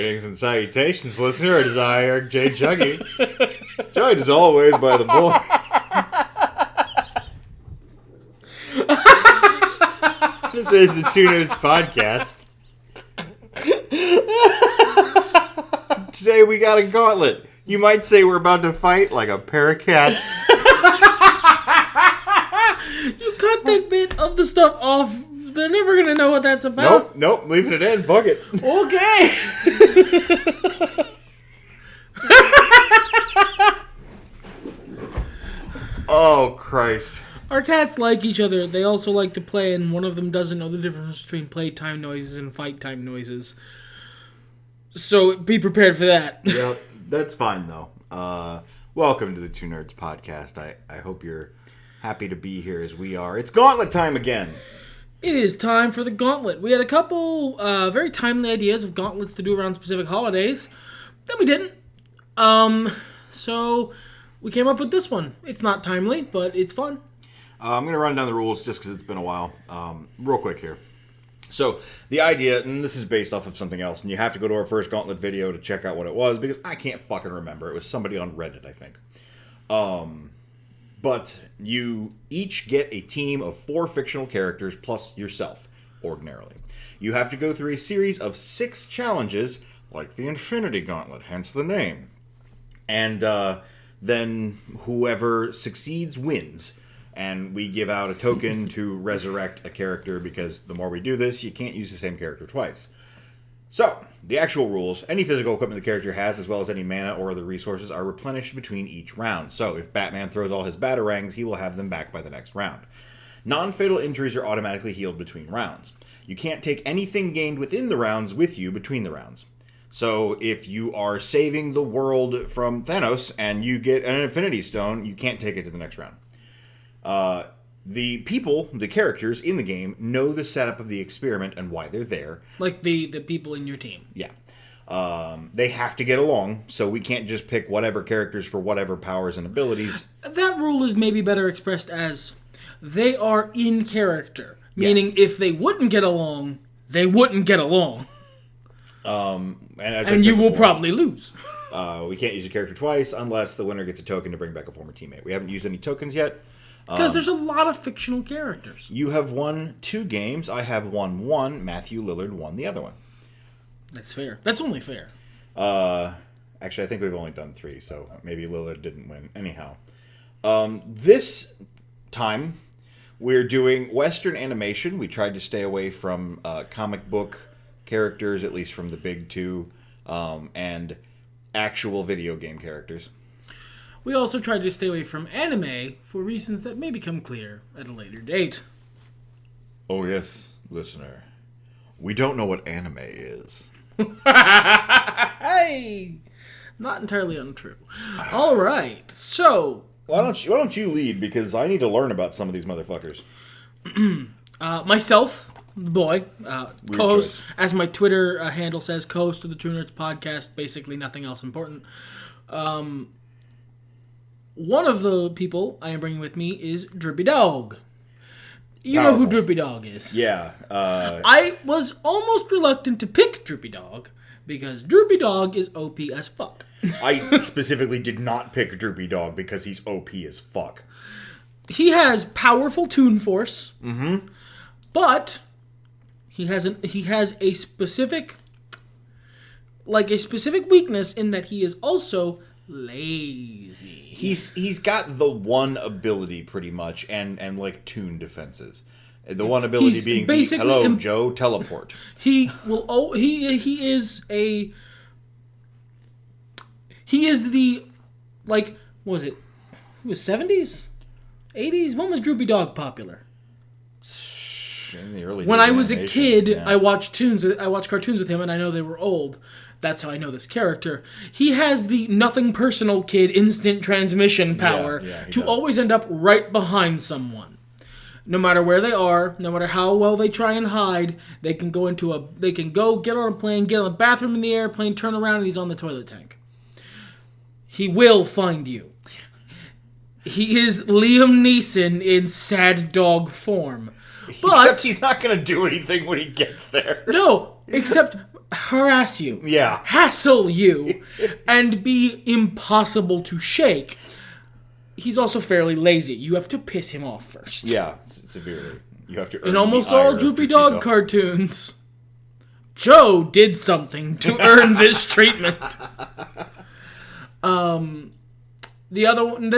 Greetings and salutations, listener. It is I, Eric J. Chuggy, joined as always by the boy. This is the Two Nerds Podcast. Today we got a gauntlet. You might say we're about to fight like a pair of cats. You cut that bit of the stuff off. They're never going to know what that's about. Nope, leaving it in. Fuck it. Okay. Oh, Christ. Our cats like each other. They also like to play, and one of them doesn't know the difference between playtime noises and fight time noises. So be prepared for that. Yep, that's fine, though. Welcome to the Two Nerds Podcast. I hope you're happy to be here as we are. It's Gauntlet time again. It is time for the Gauntlet. We had a couple very timely ideas of gauntlets to do around specific holidays. Then we didn't. So we came up with this one. It's not timely, but it's fun. I'm going to run down the rules just because it's been a while. Real quick here. So the idea, and this is based off of something else, and you have to go to our first Gauntlet video to check out what it was because I can't fucking remember. It was somebody on Reddit, I think. But you each get a team of 4 fictional characters plus yourself, ordinarily. You have to go through a series of 6 challenges, like the Infinity Gauntlet, hence the name. And then whoever succeeds wins. And we give out a token to resurrect a character because the more we do this, you can't use the same character twice. So, the actual rules, any physical equipment the character has, as well as any mana or other resources, are replenished between each round. So, if Batman throws all his batarangs, he will have them back by the next round. Non-fatal injuries are automatically healed between rounds. You can't take anything gained within the rounds with you between the rounds. So, if you are saving the world from Thanos and you get an Infinity Stone, you can't take it to the next round. The people, the characters in the game, know the setup of the experiment and why they're there. Like the people in your team. Yeah. They have to get along, so we can't just pick whatever characters for whatever powers and abilities. That rule is maybe better expressed as they are in character. Meaning, Yes. if they wouldn't get along, they wouldn't get along. And you will probably lose. We can't use a character twice unless the winner gets a token to bring back a former teammate. We haven't used any tokens yet. Because there's a lot of fictional characters. You have won 2 games. I have won 1. Matthew Lillard won the other one. That's fair. That's only fair. Actually, I think we've only done 3, so maybe Lillard didn't win. Anyhow, this time we're doing Western animation. We tried to stay away from comic book characters, at least from the big 2, and actual video game characters. We also tried to stay away from anime for reasons that may become clear at a later date. Oh yes, listener. We don't know what anime is. Hey! Not entirely untrue. All right, so... Why don't you lead, because I need to learn about some of these motherfuckers. Myself, the boy, co-host, choice. as my Twitter handle says, co-host of the Two Nerds Podcast, basically nothing else important. One of the people I am bringing with me is Drippy Dog. You know who Drippy Dog is. Yeah. I was almost reluctant to pick Drippy Dog because Drippy Dog is OP as fuck. I specifically did not pick Droopy Dog because he's OP as fuck. He has powerful Toon Force, but he has a specific weakness in that he is also lazy. He's got the one ability pretty much, and like Toon defenses. The one ability He's being basically hello Joe teleport. He is the like, what was it? It was 70s? 80s? When was Droopy Dog popular? In the early When days I of was a animation, kid, yeah. I watched cartoons with him, and I know they were old. That's how I know this character. He has the nothing personal kid instant transmission power he to does. always end up right behind someone. No matter where they are, no matter how well they try and hide, they can go get on a plane, get on the bathroom in the airplane, turn around, and he's on the toilet tank. He will find you. He is Liam Neeson in sad dog form. But, except he's not going to do anything when he gets there. No, except harass you, Yeah. hassle you, and be impossible to shake. He's also fairly lazy. You have to piss him off first. Yeah, severely. You have to earn In almost the ire all of Droopy Dog cartoons, Joe did something to earn this treatment. The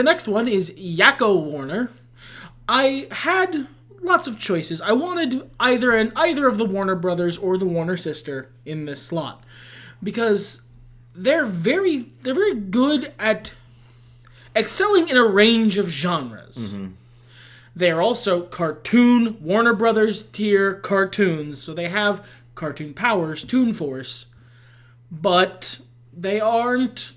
next one is Yakko Warner. I had lots of choices. I wanted either of the Warner brothers or the Warner sister in this slot because they're very good at excelling in a range of genres. Mm-hmm. They're also cartoon Warner Brothers tier cartoons, so they have cartoon powers, Toon Force, but they aren't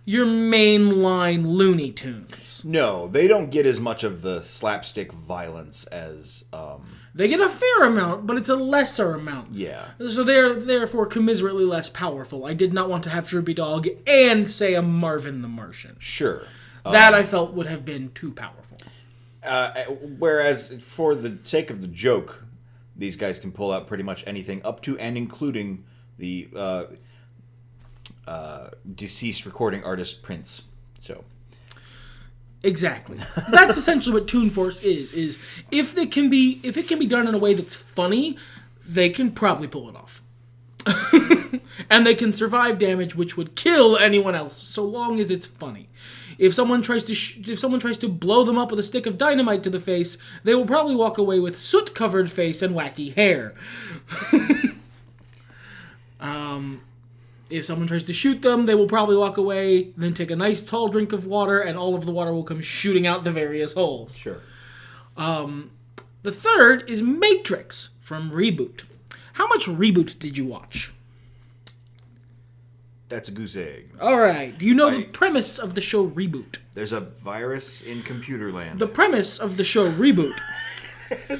your mainline Looney Tunes. No, they don't get as much of the slapstick violence as They get a fair amount, but it's a lesser amount. Yeah. So they're therefore commiserately less powerful. I did not want to have Droopy Dog and, say, a Marvin the Martian. Sure. That I felt would have been too powerful. Whereas, for the sake of the joke, these guys can pull out pretty much anything, up to and including the deceased recording artist Prince. So, exactly. That's essentially what Toon Force is if it can be done in a way that's funny, they can probably pull it off. And they can survive damage which would kill anyone else so long as it's funny. If someone tries to blow them up with a stick of dynamite to the face, they will probably walk away with soot-covered face and wacky hair. If someone tries to shoot them, they will probably walk away, then take a nice tall drink of water, and all of the water will come shooting out the various holes. Sure. The third is Matrix from Reboot. How much Reboot did you watch? That's a goose egg. All right. Do you know the premise of the show Reboot? There's a virus in computer land. The premise of the show Reboot.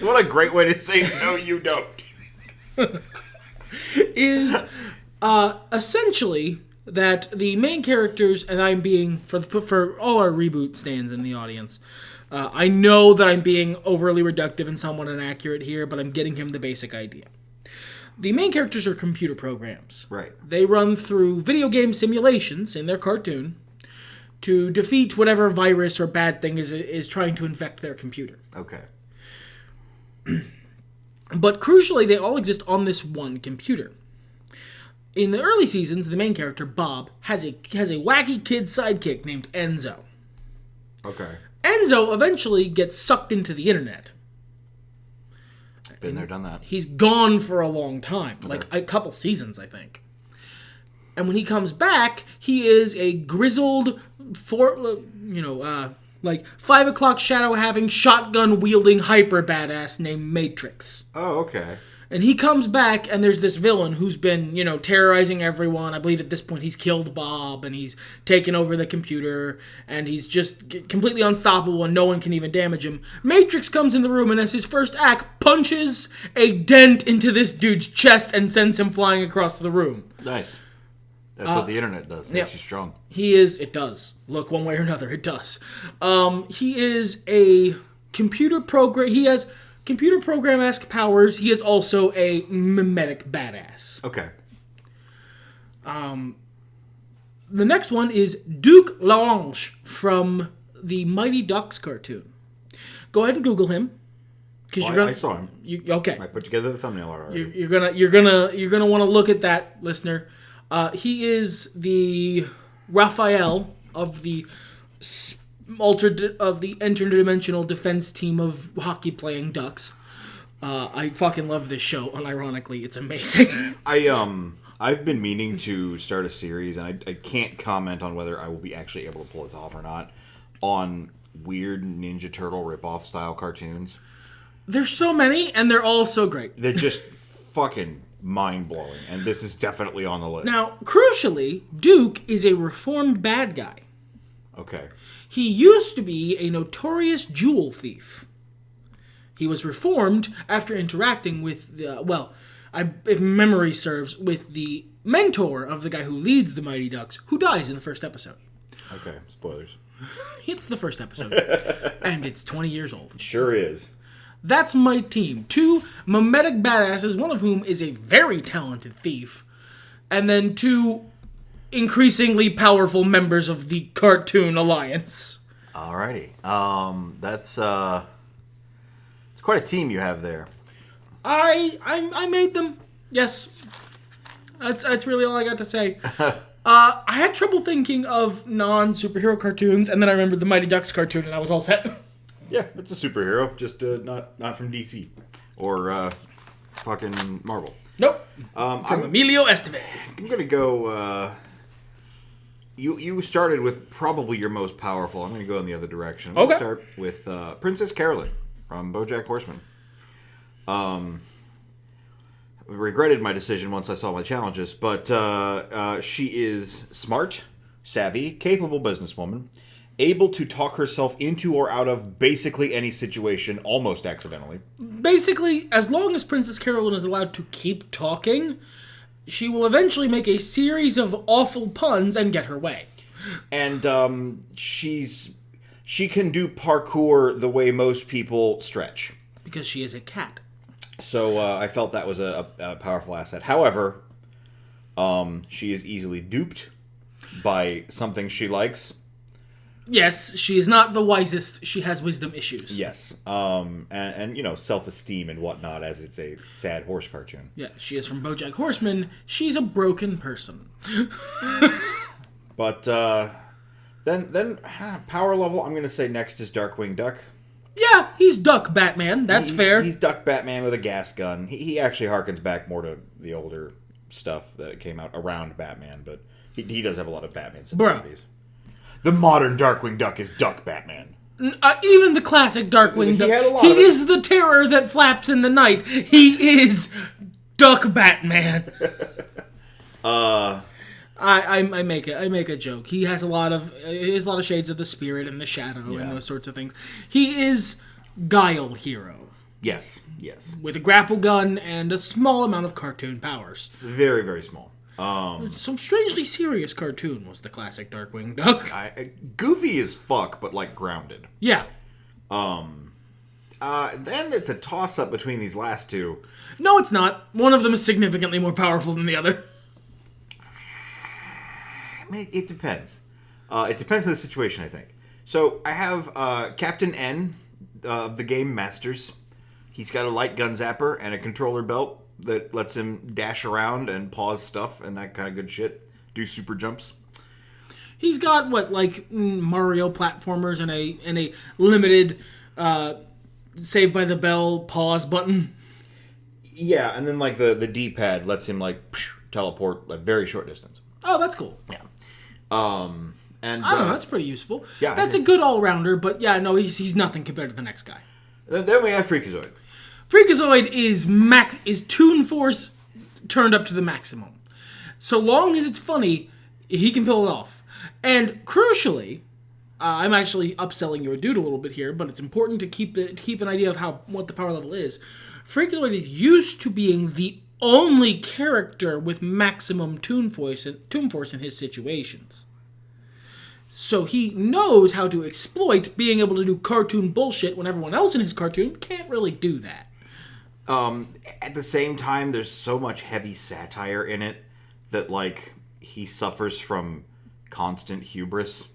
What a great way to say no, you don't. Is essentially that the main characters, and I'm being, for all our Reboot stands in the audience, I know that I'm being overly reductive and somewhat inaccurate here, but I'm getting him the basic idea. The main characters are computer programs. Right. They run through video game simulations in their cartoon to defeat whatever virus or bad thing is trying to infect their computer. Okay. But crucially, they all exist on this one computer. In the early seasons, the main character, Bob, has a wacky kid sidekick named Enzo. Okay. Enzo eventually gets sucked into the internet. Been there, done that. He's gone for a long time, like a couple seasons, I think. And when he comes back, he is a grizzled, like 5 o'clock shadow-having, shotgun-wielding hyper badass named Matrix. Oh, okay. And he comes back, and there's this villain who's been, terrorizing everyone. I believe at this point he's killed Bob, and he's taken over the computer, and he's just completely unstoppable, and no one can even damage him. Matrix comes in the room, and as his first act, punches a dent into this dude's chest and sends him flying across the room. Nice. That's what the internet does. It makes you strong. It does. Look, one way or another, it does. He is a computer program. He has computer program-esque powers. He is also a mimetic badass. Okay. The next one is Duke L'Orange from the Mighty Ducks cartoon. Go ahead and Google him. I saw him. Okay. I put together the thumbnail already. You're gonna want to look at that, listener. He is the Raphael of the interdimensional defense team of hockey-playing ducks. I fucking love this show. Unironically, it's amazing. I've been meaning to start a series, and I can't comment on whether I will be actually able to pull this off or not, on weird Ninja Turtle ripoff style cartoons. There's so many, and they're all so great. They're just fucking mind-blowing, and this is definitely on the list. Now, crucially, Duke is a reformed bad guy. Okay. He used to be a notorious jewel thief. He was reformed after interacting with if memory serves, with the mentor of the guy who leads the Mighty Ducks, who dies in the first episode. Okay, spoilers. It's the first episode, and it's 20 years old. It sure is. That's my team. 2 mimetic badasses, one of whom is a very talented thief. And then 2 increasingly powerful members of the Cartoon Alliance. Alrighty. That's it's quite a team you have there. I made them. Yes. That's really all I got to say. I had trouble thinking of non-superhero cartoons, and then I remembered the Mighty Ducks cartoon, and I was all set. Yeah, it's a superhero, just not from DC or fucking Marvel. Nope. From Emilio Estevez. I'm gonna go. You started with probably your most powerful. I'm gonna go in the other direction. I'm gonna start with Princess Carolyn from BoJack Horseman. Regretted my decision once I saw my challenges, but she is smart, savvy, capable businesswoman, able to talk herself into or out of basically any situation almost accidentally. Basically, as long as Princess Carolyn is allowed to keep talking, she will eventually make a series of awful puns and get her way. And she can do parkour the way most people stretch. Because she is a cat. So I felt that was a powerful asset. However, she is easily duped by something she likes. Yes, she is not the wisest. She has wisdom issues. Yes. And you know, self-esteem and whatnot, as it's a sad horse cartoon. Yeah, she is from BoJack Horseman. She's a broken person. But then power level, I'm going to say next is Darkwing Duck. Yeah, he's Duck Batman. That's fair. He's Duck Batman with a gas gun. He actually harkens back more to the older stuff that came out around Batman, but he does have a lot of Batman similarities. The modern Darkwing Duck is Duck Batman. Even the classic Darkwing Duck. Had a lot he is the terror that flaps in the night. He is Duck Batman. I make a joke. He has a lot of shades of the spirit and the shadow and those sorts of things. He is Guile Hero. Yes. With a grapple gun and a small amount of cartoon powers. It's very, very small. Some strangely serious cartoon was the classic Darkwing Duck. Goofy as fuck, but like grounded. Yeah. Then it's a toss-up between these last two. No, it's not. One of them is significantly more powerful than the other. I mean, it depends. It depends on the situation, I think. So I have Captain N of the game Masters. He's got a light gun zapper and a controller belt that lets him dash around and pause stuff and that kind of good shit. Do super jumps. He's got Mario platformers and a limited Saved by the Bell pause button. Yeah, and then the D-pad lets him teleport a very short distance. Oh, that's cool. Yeah. And I don't know, that's pretty useful. Yeah, that's a good all-rounder, but yeah, no, he's nothing compared to the next guy. Then we have Freakazoid. Freakazoid is Toon Force turned up to the maximum. So long as it's funny, he can pull it off. And crucially, I'm actually upselling your dude a little bit here, but it's important to keep an idea of what the power level is. Freakazoid is used to being the only character with maximum Toon Force in his situations. So he knows how to exploit being able to do cartoon bullshit when everyone else in his cartoon can't really do that. At the same time, there's so much heavy satire in it that, he suffers from constant hubris.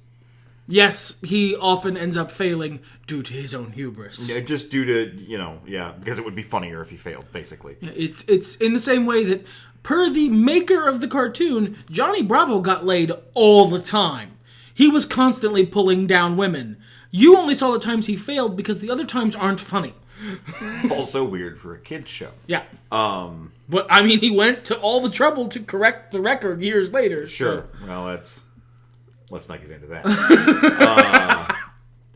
Yes, he often ends up failing due to his own hubris. Yeah, just due to, because it would be funnier if he failed, basically. It's in the same way that, per the maker of the cartoon, Johnny Bravo got laid all the time. He was constantly pulling down women. You only saw the times he failed because the other times aren't funny. Also weird for a kid's show. Yeah. But, he went to all the trouble to correct the record years later. Sure. So. Well, let's not get into that.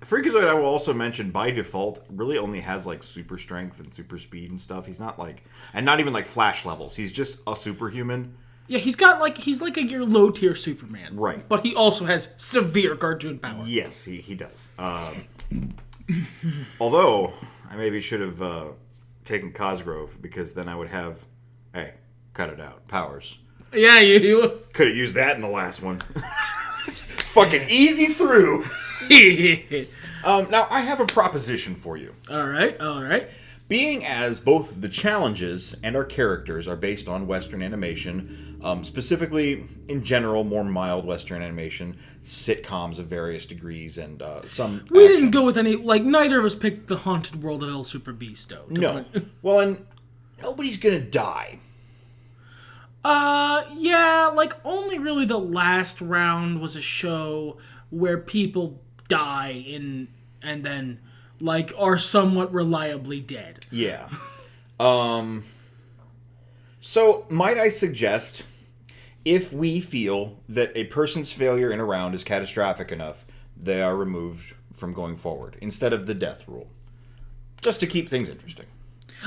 Freakazoid, I will also mention, by default, really only has, super strength and super speed and stuff. He's not, and not even, Flash levels. He's just a superhuman. Yeah, he's like your low-tier Superman. Right. But he also has severe cartoon power. Yes, he does. Although, I maybe should have taken Cosgrove, because then I would have, hey, cut it out, powers. Yeah, you could have used that in the last one. Fucking easy through. Now, I have a proposition for you. All right. Being as both the challenges and our characters are based on Western animation, specifically, in general, more mild Western animation, sitcoms of various degrees, and some We action. didn't go with any, like, neither of us picked the Haunted World of El Super Beasto. No. Well, and nobody's gonna die. Yeah, like, only really the last round was a show where people die and then, like, are somewhat reliably dead. Yeah. So, might I suggest, if we feel that a person's failure in a round is catastrophic enough, they are removed from going forward, instead of the death rule. Just to keep things interesting.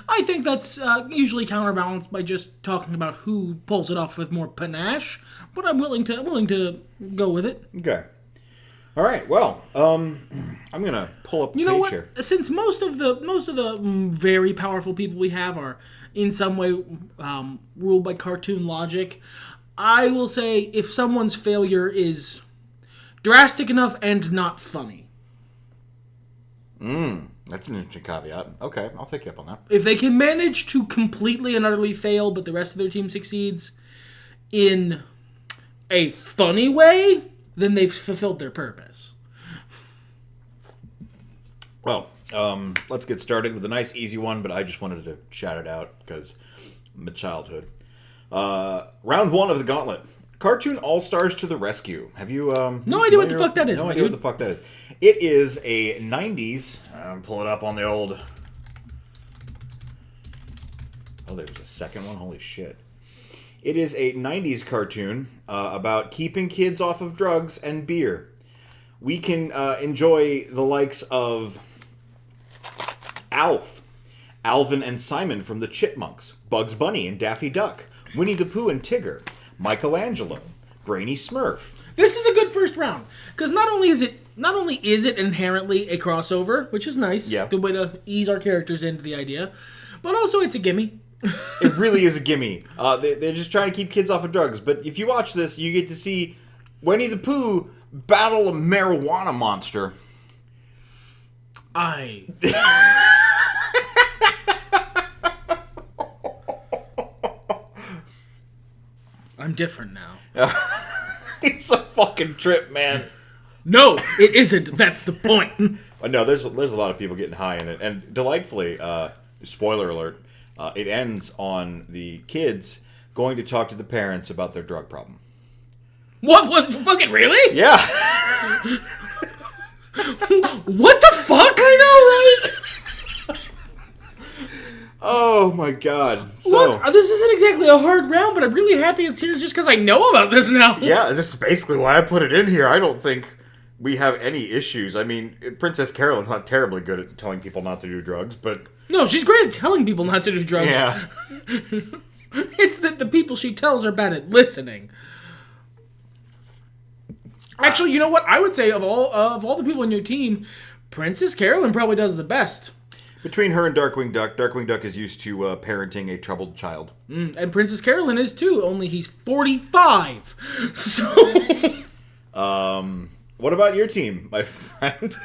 I think that's usually counterbalanced by just talking about who pulls it off with more panache, but I'm willing to go with it. Okay. All right. Well, I'm gonna pull up the You know page what? here. Since most of the very powerful people we have are in some way ruled by cartoon logic, I will say if someone's failure is drastic enough and not funny. That's an interesting caveat. Okay, I'll take you up on that. If they can manage to completely and utterly fail, but the rest of their team succeeds in a funny way, then they've fulfilled their purpose. Well, let's get started with a nice, easy one, but I just wanted to shout it out because my childhood. Round 1 of the Gauntlet. Cartoon All-Stars to the Rescue. Have you... No idea what the fuck that is, No my idea what dude. the fuck that is. It is a 90s... pull it up on the old... Oh, there was a second one? Holy shit. It is a 90s cartoon about keeping kids off of drugs and beer. We can enjoy the likes of Alf, Alvin and Simon from the Chipmunks, Bugs Bunny and Daffy Duck, Winnie the Pooh and Tigger, Michelangelo, Brainy Smurf. This is a good first round because not only is it inherently a crossover, which is nice, Yeah. good way to ease our characters into the idea, but also it's a gimme. It really is a gimme. They're just trying to keep kids off of drugs. But if you watch this, you get to see Winnie the Pooh battle a marijuana monster. I'm different now. It's a fucking trip, man. No, it isn't. That's the point. No, there's a lot of people getting high in it, and delightfully, spoiler alert, it ends on the kids going to talk to the parents about their drug problem. What? Fucking really? Yeah. What the fuck? I know, right? Oh my god. So, Look, this isn't exactly a hard round, but I'm really happy it's here just because I know about this now. yeah, this is basically why I put it in here. I don't think we have any issues. I mean, Princess Carolyn's not terribly good at telling people not to do drugs, but... No, she's great at telling people not to do drugs. Yeah. It's that the people she tells are bad at listening. Actually, you know what? I would say of all the people on your team, Princess Carolyn probably does the best. Between her and Darkwing Duck is used to parenting a troubled child. And Princess Carolyn is too, only he's 45. So... What about your team, my friend?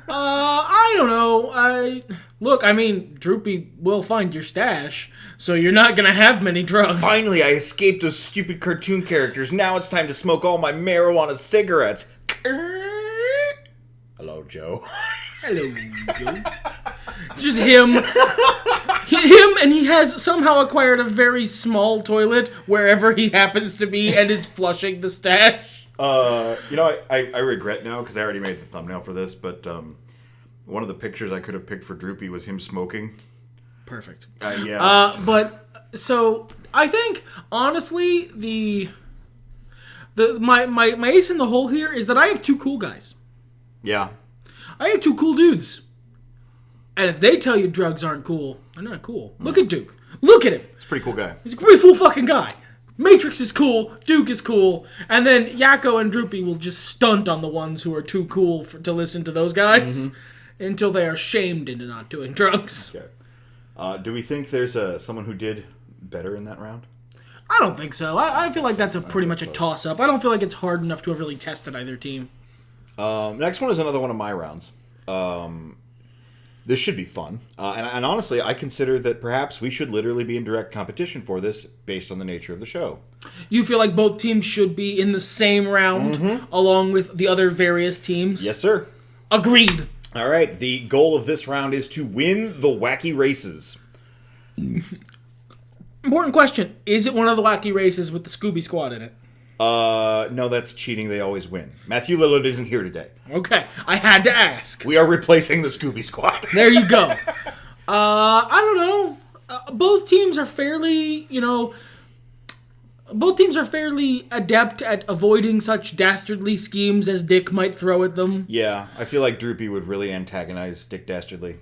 I don't know. Look, I mean, Droopy will find your stash, so you're not gonna have many drugs. Finally, I escaped those stupid cartoon characters. Now it's time to smoke all my marijuana cigarettes. Hello, Joe. Hello, Joe. It's just him. Him, and he has somehow acquired a very small toilet wherever he happens to be and is flushing the stash. You know, I regret now because I already made the thumbnail for this, but one of the pictures I could have picked for Droopy was him smoking. Perfect. Yeah. But so I think honestly my ace in the hole here is that I have two cool guys. Yeah. I have two cool dudes. And if they tell you drugs aren't cool, they're not cool. Look at Duke. Look at him. He's a pretty cool guy. He's a pretty cool fucking guy. Matrix is cool. Duke is cool. And then Yakko and Droopy will just stunt on the ones who are too cool to listen to those guys until they are shamed into not doing drugs. Okay. Do we think there's someone who did better in that round? I don't think so. I feel like that's pretty much a toss-up. I don't feel like it's hard enough to have really tested either team. Next one is another one of my rounds. This should be fun. And honestly, I consider that perhaps we should literally be in direct competition for this based on the nature of the show. You feel like both teams should be in the same round along with the other various teams? Yes, sir. Agreed. All right. The goal of this round is to win the wacky races. Important question. Is it one of the wacky races with the Scooby Squad in it? No, that's cheating. They always win. Matthew Lillard isn't here today. Okay. I had to ask. We are replacing the Scooby Squad. There you go. I don't know. Both teams are fairly, both teams are fairly adept at avoiding such dastardly schemes as Dick might throw at them. Yeah, I feel like Droopy would really antagonize Dick Dastardly.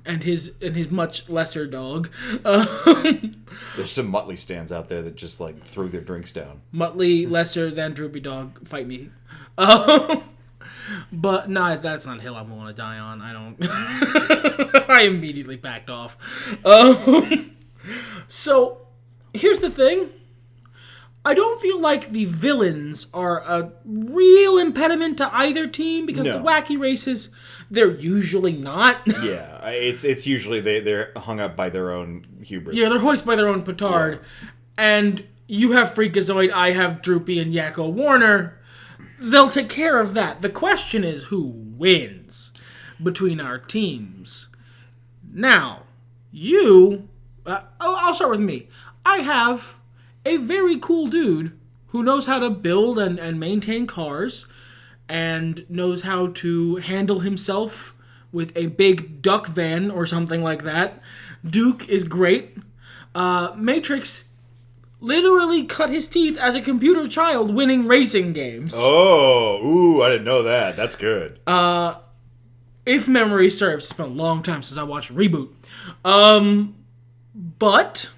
And his much lesser dog. There's some Muttley stands out there that just like threw their drinks down. Muttley lesser than Droopy dog. Fight me. But no, that's not a hill I want to die on. I don't. I immediately backed off. So here's the thing. I don't feel like the villains are a real impediment to either team because the wacky races, they're usually not. Yeah, it's usually they're hung up by their own hubris. Yeah, they're hoisted by their own petard. Yeah. And you have Freakazoid, I have Droopy and Yakko Warner. They'll take care of that. The question is who wins between our teams. Now, I'll start with me. I have a very cool dude who knows how to build and maintain cars and knows how to handle himself with a big duck van or something like that. Duke is great. Matrix literally cut his teeth as a computer child winning racing games. Oh, I didn't know that. That's good. If memory serves, it's been a long time since I watched Reboot. But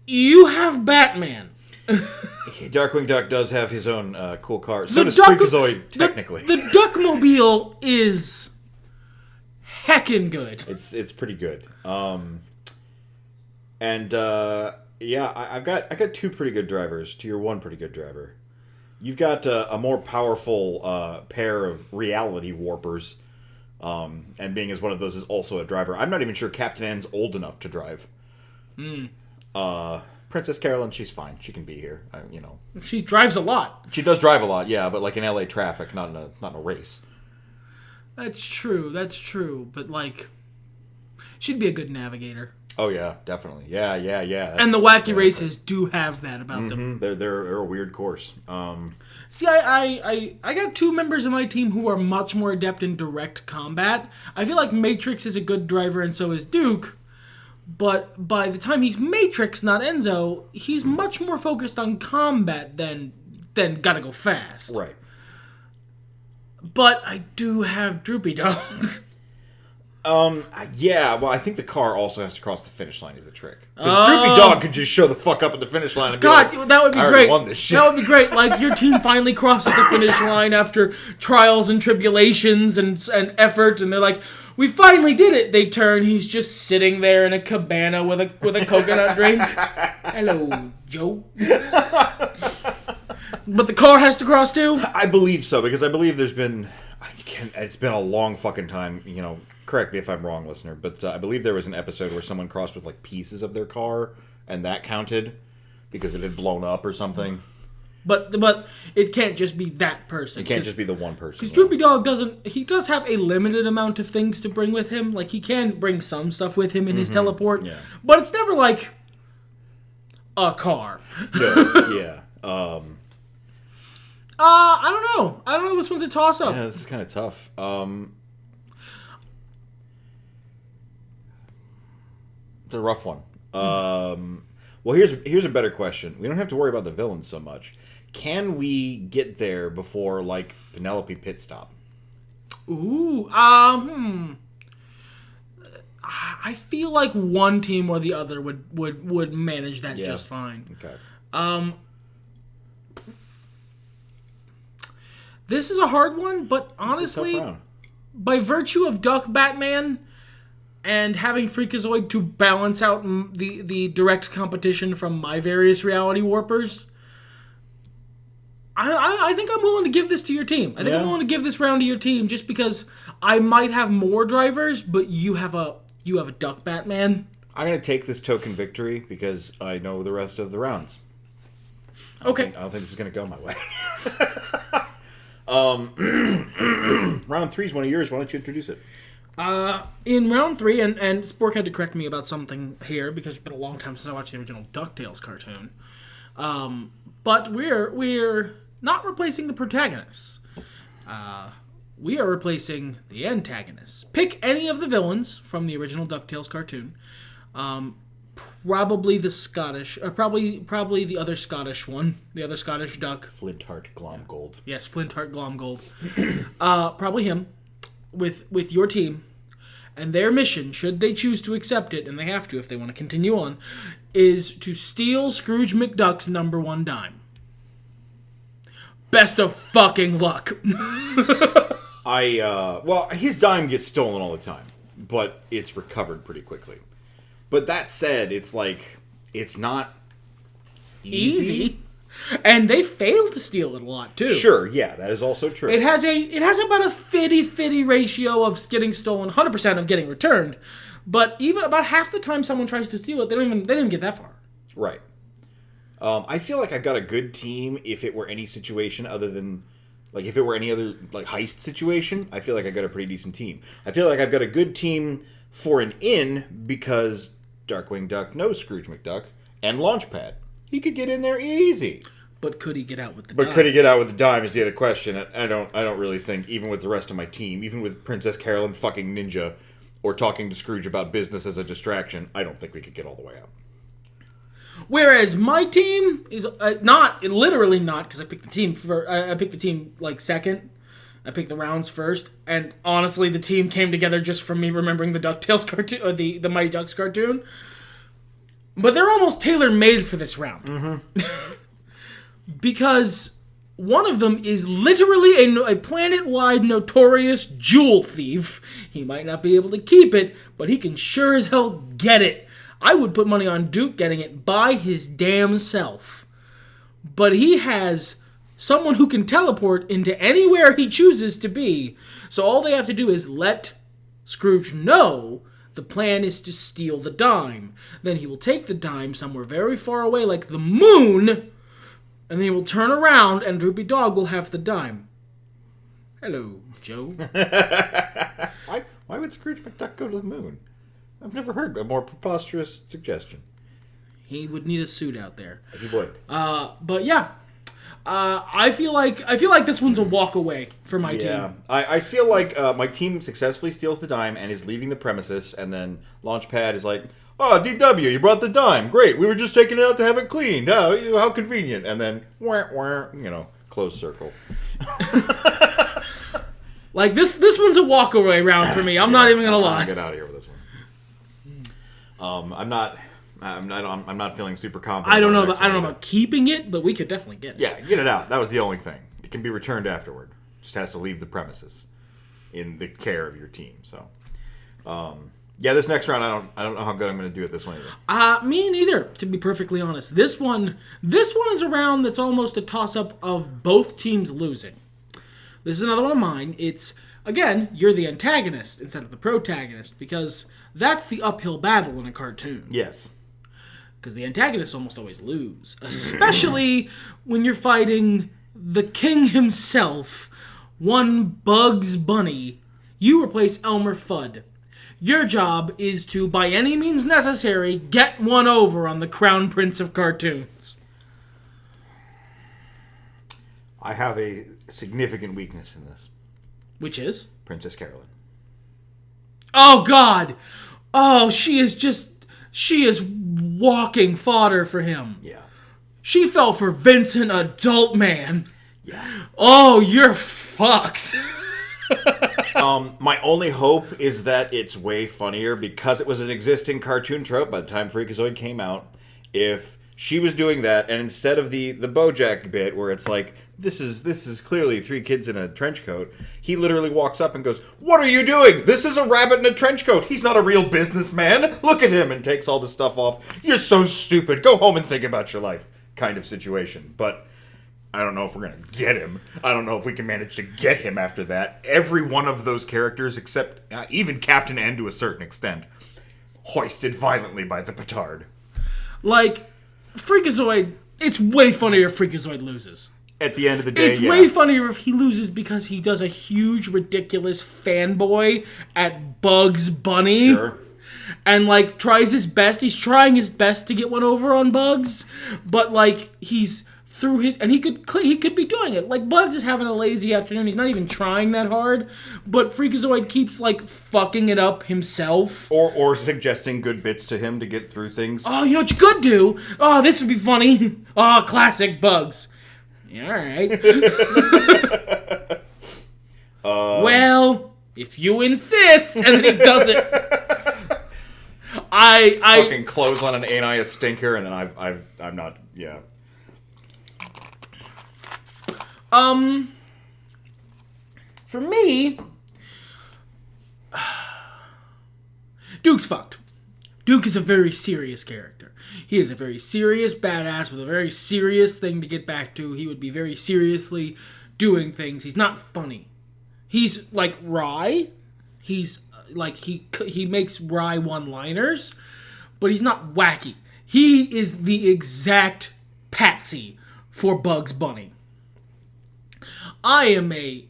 you have Batman. Darkwing Duck does have his own cool car. So does Freakazoid, technically. The Duckmobile is heckin' good. It's pretty good. I've got two pretty good drivers to your one pretty good driver. You've got a more powerful pair of reality warpers. And being as one of those is also a driver. I'm not even sure Captain N's old enough to drive. Princess Carolyn, she's fine. She can be here. She drives a lot. She does drive a lot, yeah, but like in LA traffic, not in a race. That's true. But like, she'd be a good navigator. Oh yeah, definitely. Yeah. And the wacky races do have that about them. They're a weird course. See, I got two members of my team who are much more adept in direct combat. I feel like Matrix is a good driver, and so is Duke. But by the time he's Matrix, not Enzo, he's much more focused on combat than gotta go fast. Right. But I do have Droopy Dog. Yeah, well, I think the car also has to cross the finish line is a trick. Because Droopy Dog could just show the fuck up at the finish line and be like, that would be I great. won this shit. That would be great. Like, your team finally crosses the finish line after trials and tribulations and effort, and they're like, we finally did it. They turn, he's just sitting there in a cabana with a coconut drink. Hello, Joe. But the car has to cross too? I believe so, because I believe it's been a long fucking time, correct me if I'm wrong, listener, but I believe there was an episode where someone crossed with like pieces of their car, and that counted because it had blown up or something. But it can't just be that person. It can't just be the one person. Because Droopy Dog does have a limited amount of things to bring with him. Like, he can bring some stuff with him in his teleport. Yeah. But it's never like a car. No, yeah. I don't know. This one's a toss-up. Yeah, this is kind of tough. It's a rough one. Well, here's a better question. We don't have to worry about the villains so much. Can we get there before, like, Penelope pit stop? Ooh, I feel like one team or the other would manage that just fine. Okay. This is a hard one, but honestly, by virtue of Duck Batman and having Freakazoid to balance out the direct competition from my various reality warpers, I think I'm willing to give this to your team. I think I'm willing to give this round to your team just because I might have more drivers, but you have a Duck Batman. I'm going to take this token victory because I know the rest of the rounds. Okay. I don't think this is going to go my way. Round 3 is one of yours. Why don't you introduce it? In round 3, and Spork had to correct me about something here because it's been a long time since I watched the original DuckTales cartoon. But we're not replacing the protagonists. We are replacing the antagonists. Pick any of the villains from the original DuckTales cartoon. Probably the Scottish, probably the other Scottish one, the other Scottish duck. Flintheart Glomgold. Yes, Flintheart Glomgold. Probably him, with your team, and their mission, should they choose to accept it, and they have to if they want to continue on, is to steal Scrooge McDuck's #1 dime. Best of fucking luck. Well, his dime gets stolen all the time, but it's recovered pretty quickly. But that said, it's like, it's not easy. And they fail to steal it a lot, too. Sure, yeah, that is also true. It has about a 50-50 ratio of getting stolen, 100% of getting returned. But even about half the time someone tries to steal it, they don't even get that far. Right. I feel like I've got a good team if it were any situation other than... Like, if it were any other, like, heist situation, I feel like I've got a pretty decent team. I feel like I've got a good team for an in because Darkwing Duck knows Scrooge McDuck and Launchpad. He could get in there easy. But could he get out with the dime? But could he get out with the dime is the other question. I don't really think, even with the rest of my team, even with Princess Carolyn fucking Ninja or talking to Scrooge about business as a distraction, I don't think we could get all the way out. Whereas my team is literally not, because I picked the team I picked the team like second. I picked the rounds first, and honestly, the team came together just from me remembering the DuckTales cartoon or the Mighty Ducks cartoon. But they're almost tailor-made for this round. Mm-hmm. Because one of them is literally a planet-wide notorious jewel thief. He might not be able to keep it, but he can sure as hell get it. I would put money on Duke getting it by his damn self. But he has someone who can teleport into anywhere he chooses to be. So all they have to do is let Scrooge know the plan is to steal the dime. Then he will take the dime somewhere very far away, like the moon, and then he will turn around and Droopy Dog will have the dime. Hello, Joe. Why would Scrooge McDuck go to the moon? I've never heard a more preposterous suggestion. He would need a suit out there. He would. But yeah, I feel like this one's a walk away for my team. I feel like my team successfully steals the dime and is leaving the premises, and then Launchpad is like, "Oh, DW, you brought the dime. Great. We were just taking it out to have it cleaned. How convenient." And then, closed circle. Like this one's a walk away round for me. I'm not even gonna lie. I'll get out of here with this one. I'm not feeling super confident. I don't know about keeping it, but we could definitely get it. Yeah, get it out. That was the only thing. It can be returned afterward. Just has to leave the premises in the care of your team. So, this next round, I don't know how good I'm going to do at this one either. Me neither. To be perfectly honest, this one is a round that's almost a toss up of both teams losing. This is another one of mine. It's, again, you're the antagonist instead of the protagonist, because that's the uphill battle in a cartoon. Yes. Because the antagonists almost always lose. Especially when you're fighting the king himself, one Bugs Bunny. You replace Elmer Fudd. Your job is to, by any means necessary, get one over on the Crown Prince of Cartoons. I have a significant weakness in this. Which is? Princess Carolyn. Oh, God! Oh, she is walking fodder for him. Yeah. She fell for Vincent Adult Man. Yeah. Oh, you're fucked. My only hope is that it's way funnier because it was an existing cartoon trope by the time Freakazoid came out. If she was doing that, and instead of the BoJack bit where it's like, this is clearly 3 kids in a trench coat, he literally walks up and goes, "What are you doing? This is a rabbit in a trench coat. He's not a real businessman. Look at him," and takes all the stuff off. "You're so stupid. Go home and think about your life," kind of situation. But I don't know if we're going to get him. I don't know if we can manage to get him after that. Every one of those characters, except even Captain N to a certain extent, hoisted violently by the petard. Like, Freakazoid, it's way funnier if Freakazoid loses. At the end of the day, it's way funnier if he loses because he does a huge, ridiculous fanboy at Bugs Bunny. Sure. And, like, tries his best. He's trying his best to get one over on Bugs. But, like, he's through his... And he could be doing it. Like, Bugs is having a lazy afternoon. He's not even trying that hard. But Freakazoid keeps, like, fucking it up himself. Or suggesting good bits to him to get through things. Oh, you know what you could do? Oh, this would be funny. Oh, classic Bugs. Yeah, all right. Well, if you insist, and then he does it. I fucking clothesline an ain't I a stinker, and then I'm not. Yeah. For me, Duke's fucked. Duke is a very serious character. He is a very serious badass with a very serious thing to get back to. He would be very seriously doing things. He's not funny. He's like wry. He's like he makes wry one-liners, but he's not wacky. He is the exact patsy for Bugs Bunny. I am a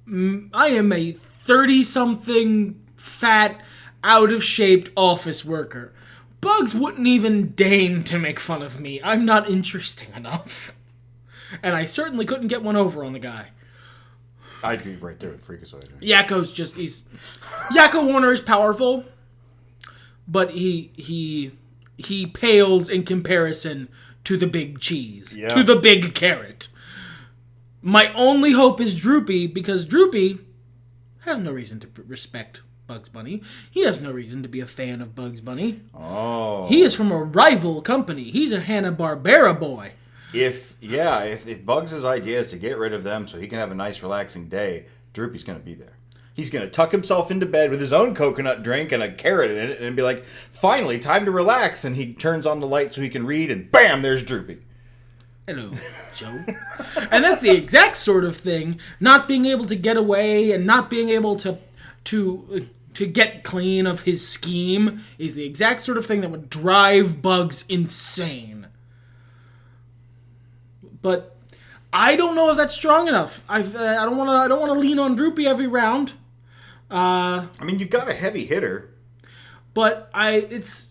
30-something fat, out-of-shape office worker. Bugs wouldn't even deign to make fun of me. I'm not interesting enough. And I certainly couldn't get one over on the guy. I'd be right there with Freakazoid. Yakko's just, Yakko Warner is powerful, but he pales in comparison to the big cheese. Yeah. To the big carrot. My only hope is Droopy, because Droopy has no reason to respect Bugs Bunny. He has no reason to be a fan of Bugs Bunny. Oh. He is from a rival company. He's a Hanna-Barbera boy. If Bugs' idea is to get rid of them so he can have a nice relaxing day, Droopy's going to be there. He's going to tuck himself into bed with his own coconut drink and a carrot in it and be like, finally, time to relax. And he turns on the light so he can read, and bam, there's Droopy. Hello, Joe. And that's the exact sort of thing, not being able to get away and not being able to get clean of his scheme is the exact sort of thing that would drive Bugs insane. But I don't know if that's strong enough. I don't want to lean on Droopy every round. I mean, you've got a heavy hitter, but it's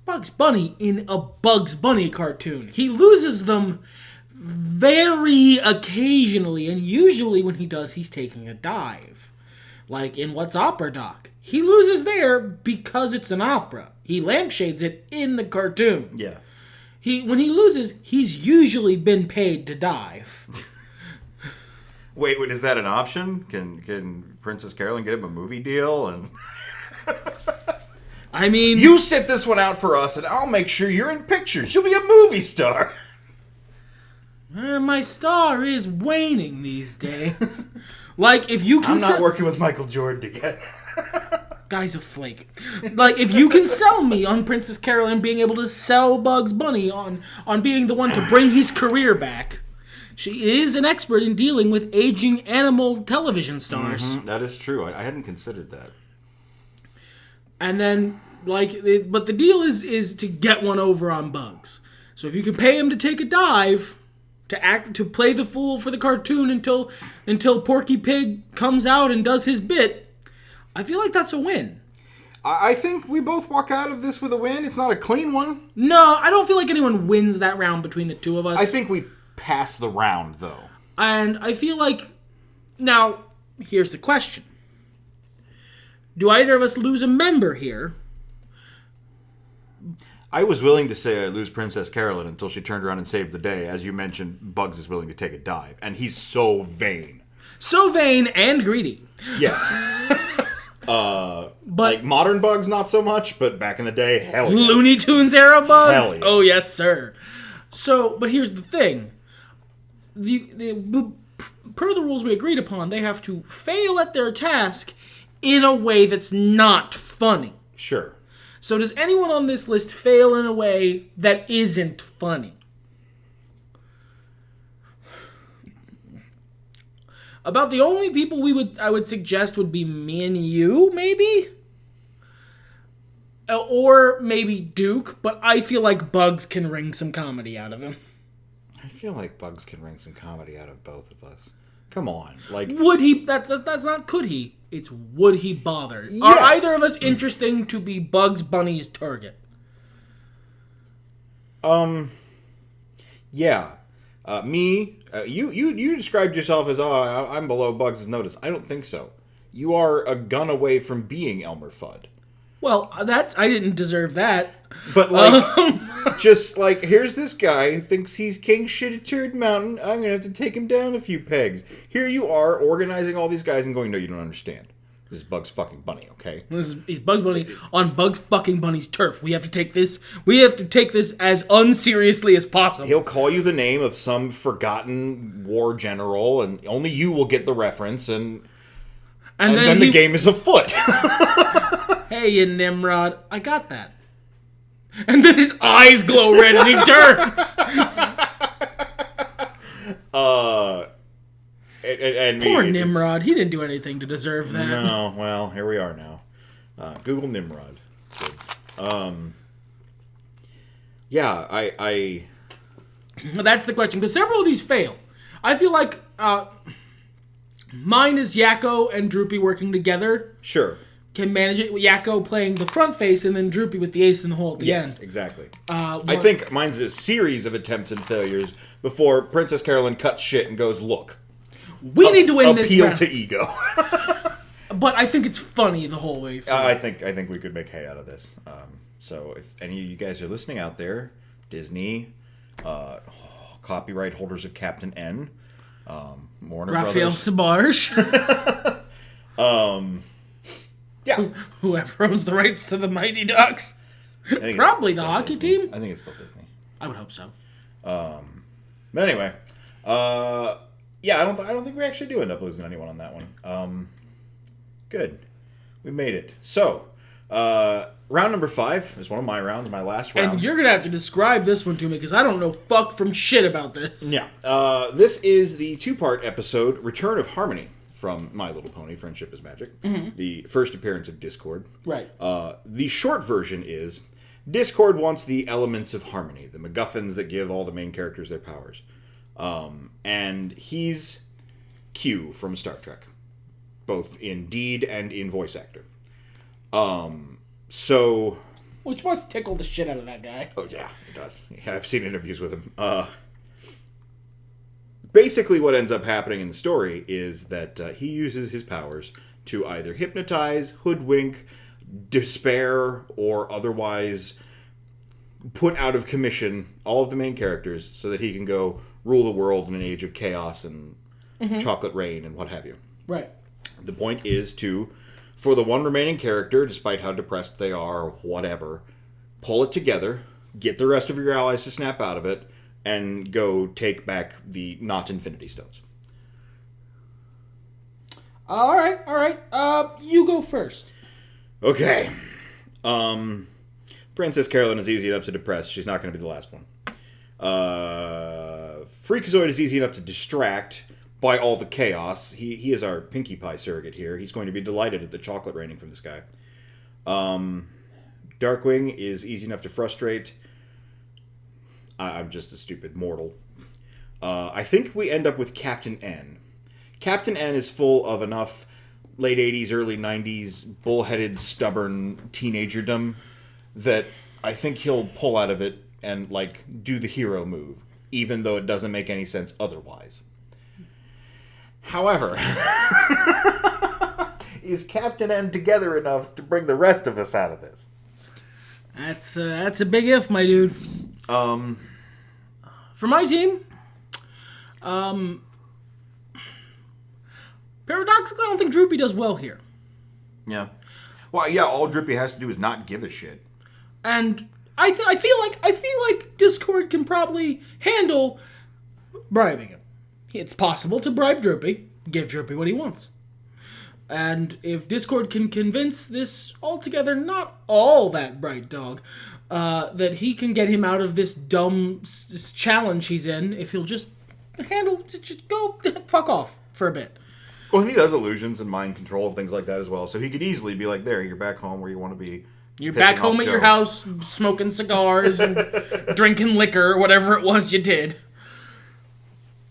Bugs Bunny in a Bugs Bunny cartoon. He loses them very occasionally, and usually when he does, he's taking a dive. Like in What's Opera Doc. He loses there because it's an opera. He lampshades it in the cartoon. Yeah. When he loses, he's usually been paid to dive. Wait, is that an option? Can Princess Carolyn get him a movie deal? And I mean, you sit this one out for us, and I'll make sure you're in pictures. You'll be a movie star. My star is waning these days. Like, if you can... I'm not working with Michael Jordan again. Guy's a flake. Like, if you can sell me on Princess Carolyn being able to sell Bugs Bunny on being the one to bring his career back, she is an expert in dealing with aging animal television stars. Mm-hmm. That is true. I hadn't considered that. And then, but the deal is to get one over on Bugs. So if you can pay him to take a dive, to play the fool for the cartoon until Porky Pig comes out and does his bit, I feel like that's a win. I think we both walk out of this with a win. It's not a clean one. No, I don't feel like anyone wins that round between the two of us. I think we pass the round, though. And I feel like... Now, here's the question. Do either of us lose a member here? I was willing to say I lose Princess Carolyn until she turned around and saved the day. As you mentioned, Bugs is willing to take a dive. And he's so vain. So vain and greedy. Yeah. But like modern Bugs, not so much, but back in the day, hell yeah. Looney Tunes era Bugs? Hell yeah. Oh, yes, sir. So, but here's the thing. Per the rules we agreed upon, they have to fail at their task in a way that's not funny. Sure. So does anyone on this list fail in a way that isn't funny? About the only people I would suggest would be me and you, maybe? Or maybe Duke, but I feel like Bugs can wring some comedy out of him. I feel like Bugs can wring some comedy out of both of us. Come on. Like, would he? That's not could he. It's would he bother? Yes. Are either of us interesting to be Bugs Bunny's target? Yeah. You described yourself as, I'm below Bugs' notice. I don't think so. You are a gun away from being Elmer Fudd. Well, I didn't deserve that. But, like, just, like, here's this guy who thinks he's king shit at Turd Mountain. I'm going to have to take him down a few pegs. Here you are, organizing all these guys and going, no, you don't understand. This is Bugs fucking Bunny, okay? He's Bugs Bunny on Bugs fucking Bunny's turf. We have to take this as unseriously as possible. He'll call you the name of some forgotten war general, and only you will get the reference, and then the game is afoot. Hey, you Nimrod, I got that. And then his eyes glow red and he turns. Poor Nimrod. He didn't do anything to deserve that. No, well, here we are now. Google Nimrod, kids. Yeah, I... That's the question, because several of these fail. I feel like mine is Yakko and Droopy working together. Sure. Can manage it with Yakko playing the front face and then Droopy with the ace in the hole at the end. Yes, exactly. I think mine's a series of attempts and failures before Princess Carolyn cuts shit and goes, look. We need to win this round. Appeal to ego. But I think it's funny the whole way through. I think we could make hay out of this. So if any of you guys are listening out there, Disney, copyright holders of Captain N, Warner Raphael Brothers. Sabarge. Yeah. Whoever owns the rights to the Mighty Ducks. Probably the hockey Disney. team. I think it's still Disney. I would hope so. But anyway, yeah, I don't think we actually do end up losing anyone on that one. Good, we made it. So, round number 5 is one of my rounds, my last round. And you're gonna have to describe this one to me because I don't know fuck from shit about this. Yeah, this is the 2-part episode, Return of Harmony, from My Little Pony: Friendship is Magic. Mm-hmm. The first appearance of Discord. Right. The short version is Discord wants the elements of harmony, the MacGuffins that give all the main characters their powers. And he's Q from Star Trek, both in deed and in voice actor. So... Which must tickle the shit out of that guy. Oh, yeah, it does. Yeah, I've seen interviews with him. Basically, what ends up happening in the story is that he uses his powers to either hypnotize, hoodwink, despair, or otherwise put out of commission all of the main characters so that he can go rule the world in an age of chaos and chocolate rain and what have you. Right. The point is to, for the one remaining character, despite how depressed they are or whatever, pull it together, get the rest of your allies to snap out of it, and go take back the not Infinity Stones. All right. You go first. Okay. Princess Carolyn is easy enough to depress. She's not going to be the last one. Freakazoid is easy enough to distract by all the chaos. He is our Pinkie Pie surrogate here. He's going to be delighted at the chocolate raining from the sky. Darkwing is easy enough to frustrate. I'm just a stupid mortal. I think we end up with Captain N. Captain N is full of enough late 80s, early 90s, bullheaded, stubborn teenagerdom that I think he'll pull out of it and, like, do the hero move, even though it doesn't make any sense otherwise. However, is Captain N together enough to bring the rest of us out of this? That's a big if, my dude. For my team, paradoxically, I don't think Droopy does well here. Yeah. Well, yeah, all Droopy has to do is not give a shit. And I feel like Discord can probably handle bribing him. It's possible to bribe Droopy, give Droopy what he wants. And if Discord can convince this altogether not all that bright dog, that he can get him out of this dumb challenge he's in, if he'll just go fuck off for a bit. Well, and he does illusions and mind control and things like that as well. So he could easily be like, there, you're back home where you want to be. You're back home at your house, smoking cigars and drinking liquor or whatever it was you did.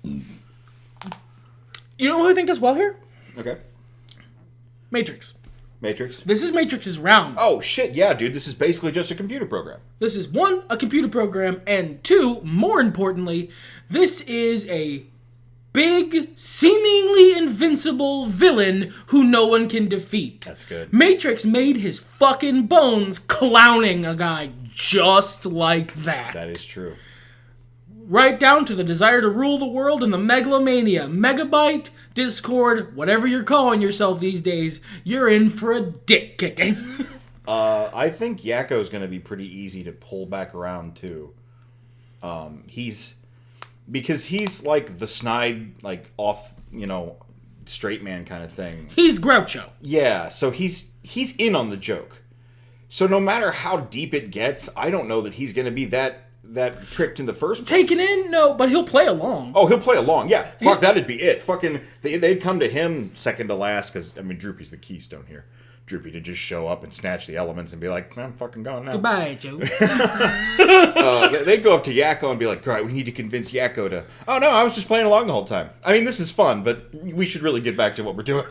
You know who I think does well here? Okay. Matrix. Matrix? This is Matrix's round. Oh, shit, yeah, dude. This is basically just a computer program. This is, 1, a computer program, and 2, more importantly, this is a big, seemingly invincible villain who no one can defeat. That's good. Matrix made his fucking bones clowning a guy just like that. That is true. Right down to the desire to rule the world and the megalomania. Megabyte, Discord, whatever you're calling yourself these days, you're in for a dick kicking. I think Yakko's going to be pretty easy to pull back around, too. Because he's like the snide, like off, straight man kind of thing. He's Groucho. Yeah, so he's in on the joke. So no matter how deep it gets, I don't know that he's going to be that tricked in the first place. Taken in? No, but he'll play along. Oh, he'll play along. Yeah, fuck, that'd be it. Fucking, they'd come to him second to last, because, Droopy's the keystone here. Droopy to just show up and snatch the elements and be like, I'm fucking gone now. Goodbye, Joe. They'd go up to Yakko and be like, all right, we need to convince Yakko to... Oh, no, I was just playing along the whole time. I mean, this is fun, but we should really get back to what we're doing.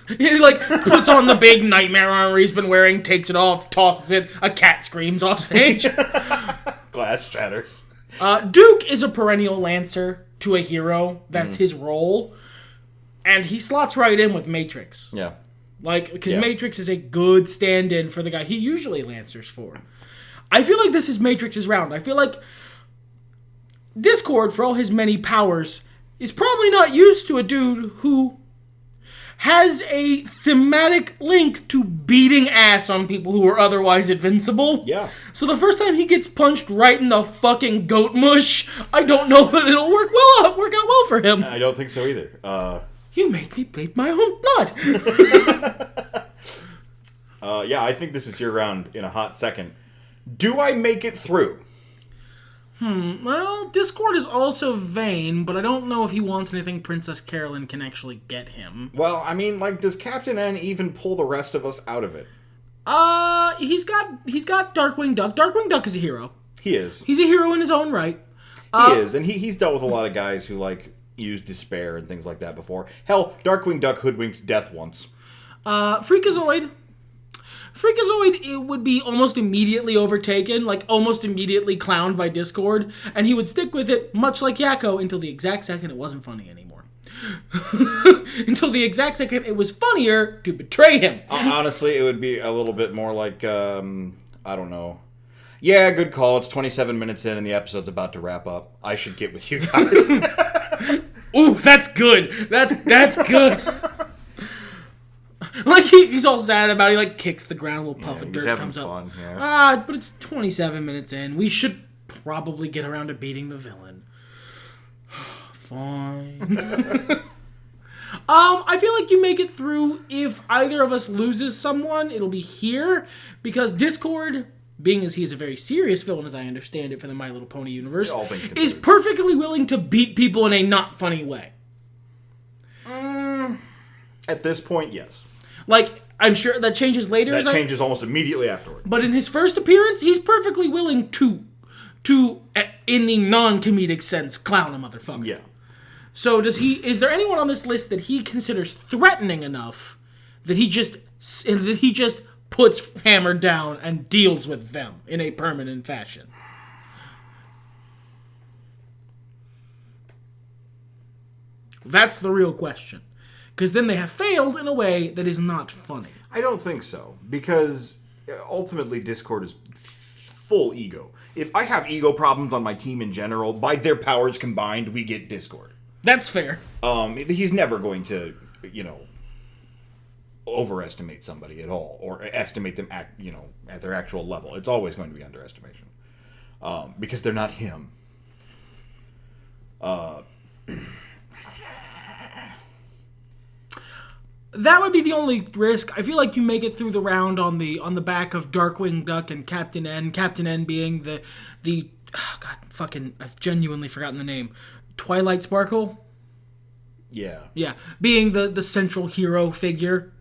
He, puts on the big nightmare armor he's been wearing, takes it off, tosses it, a cat screams off stage. Glass shatters. Duke is a perennial lancer to a hero. That's his role. And he slots right in with Matrix. Yeah. Because Matrix is a good stand-in for the guy he usually lancers for. I feel like this is Matrix's round. I feel like Discord, for all his many powers, is probably not used to a dude who has a thematic link to beating ass on people who are otherwise invincible. Yeah. So the first time he gets punched right in the fucking goat mush, I don't know that it'll work out well for him. I don't think so either. You made me bleed my own blood. Yeah, I think this is your round in a hot second. Do I make it through? Well, Discord is also vain, but I don't know if he wants anything Princess Carolyn can actually get him. Well, does Captain N even pull the rest of us out of it? He's got Darkwing Duck. Darkwing Duck is a hero. He is. He's a hero in his own right. He is, and he's dealt with a lot of guys who, use despair and things like that before. Hell, Darkwing Duck hoodwinked death once. Freakazoid, it would be almost immediately overtaken, almost immediately clowned by Discord, and he would stick with it, much like Yakko, until the exact second it wasn't funny anymore. Until the exact second it was funnier to betray him. Honestly, it would be a little bit more like, I don't know. Yeah, good call. It's 27 minutes in and the episode's about to wrap up. I should get with you guys. Ooh, that's good. That's good. He's all sad about it. He kicks the ground, a little puff of dirt comes up. Fun, yeah. But it's 27 minutes in. We should probably get around to beating the villain. Fine. I feel like you make it through. If either of us loses someone, it'll be here, because Discord, being as he is a very serious villain, as I understand it, for the My Little Pony universe, is perfectly willing to beat people in a not funny way. At this point, yes. I'm sure that changes later. That changes almost immediately afterward. But in his first appearance, he's perfectly willing to, in the non-comedic sense, clown a motherfucker. Yeah. So is there anyone on this list that he considers threatening enough that he just puts hammer down and deals with them in a permanent fashion? That's the real question. Because then they have failed in a way that is not funny. I don't think so. Because ultimately Discord is full ego. If I have ego problems on my team in general, by their powers combined, we get Discord. That's fair. He's never going to, overestimate somebody at all, or estimate them at their actual level. It's always going to be underestimation, because they're not him. That would be the only risk. I feel like you make it through the round on the back of Darkwing Duck and Captain N. Captain N being the I've genuinely forgotten the name. Twilight Sparkle? Yeah. Yeah, being the central hero figure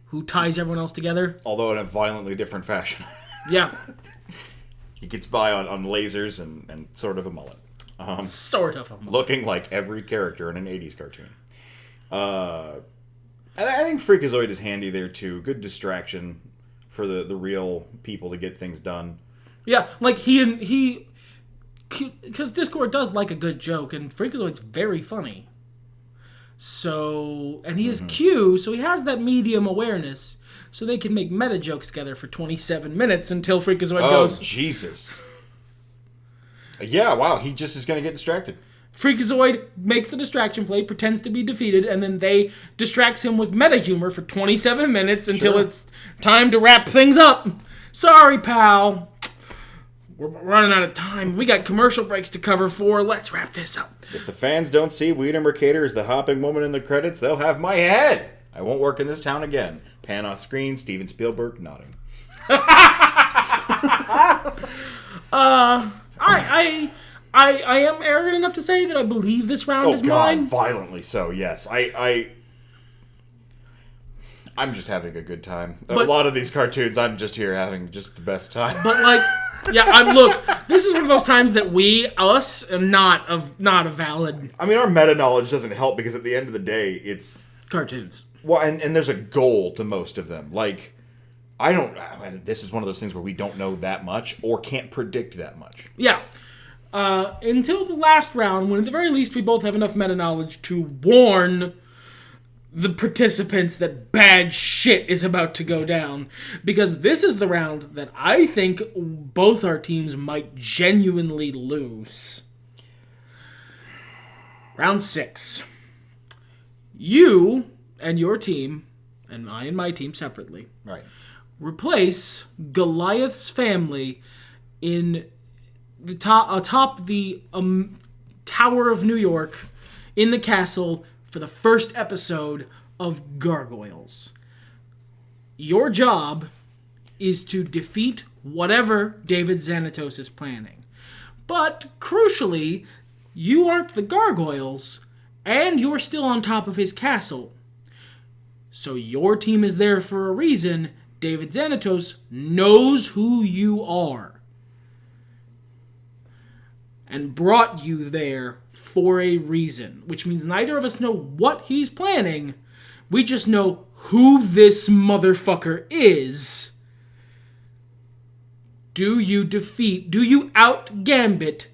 who ties everyone else together. Although in a violently different fashion. Yeah. He gets by on lasers and sort of a mullet. Sort of a mullet. Looking like every character in an 80s cartoon. And I think Freakazoid is handy there too. Good distraction for the real people to get things done. Yeah, like he because Discord does like a good joke, and Freakazoid's very funny. So, and he is Q, so he has that medium awareness, so they can make meta jokes together for 27 minutes until Freakazoid goes. Oh, Jesus. Yeah, wow, he just is going to get distracted. Freakazoid makes the distraction play, pretends to be defeated, and then they distracts him with meta humor for 27 minutes until it's time to wrap things up. Sorry, pal. We're running out of time. We got commercial breaks to cover for. Let's wrap this up. If the fans don't see Weed and Mercator as the hopping woman in the credits, they'll have my head. I won't work in this town again. Pan off screen, Steven Spielberg nodding. I am arrogant enough to say that I believe this round is mine. Violently so, yes. I'm just having a good time. A lot of these cartoons, I'm just here having just the best time. But like, yeah, look, this is one of those times that us, are not a valid. I mean, our meta knowledge doesn't help because at the end of the day, it's cartoons. Well, and there's a goal to most of them. Like, this is one of those things where we don't know that much or can't predict that much. Yeah. Until the last round, when at the very least we both have enough meta knowledge to warn the participants that bad shit is about to go down. Because this is the round that I think both our teams might genuinely lose. Round 6. You and your team, and I and my team separately, right, replace Goliath's family in the atop the Tower of New York in the castle for the first episode of Gargoyles. Your job is to defeat whatever David Xanatos is planning. But, crucially, you aren't the Gargoyles, and you're still on top of his castle. So your team is there for a reason. David Xanatos knows who you are. And brought you there for a reason. Which means neither of us know what he's planning. We just know who this motherfucker is. Do you out-gambit